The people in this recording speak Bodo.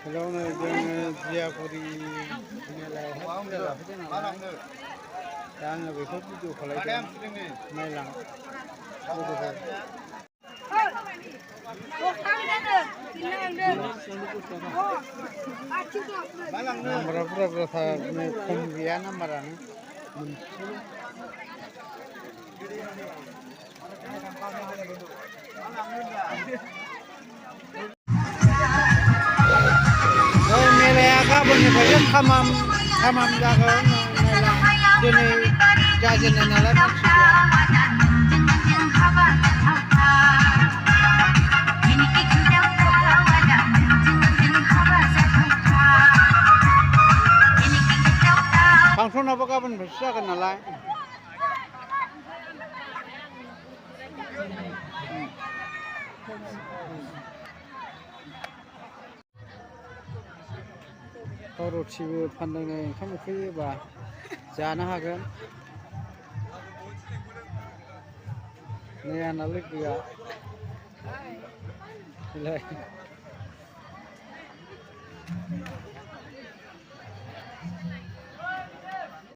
बेयावनो जोङो जियागुरि मेलायावहाय फुजा जाफैदों नालाय दा आङो बेखौ भिडिअ खालामदों नायलां लोगोफोर नाम्बारा बुरजा बुरजाथार खम गैया नाम्बारानो मोनसेल' मेलाया गाबोननिफ्रायनो थामाम जागोन नायलां दिनै जाजेननाय नालाय मानसिफ्रा फांसनाबो गाबोननिफ्रायसो जागोन नालाय रथिबो फानदोंनो ओंखाम उखैयोबा जानो हागोन नै आंना लोगोआ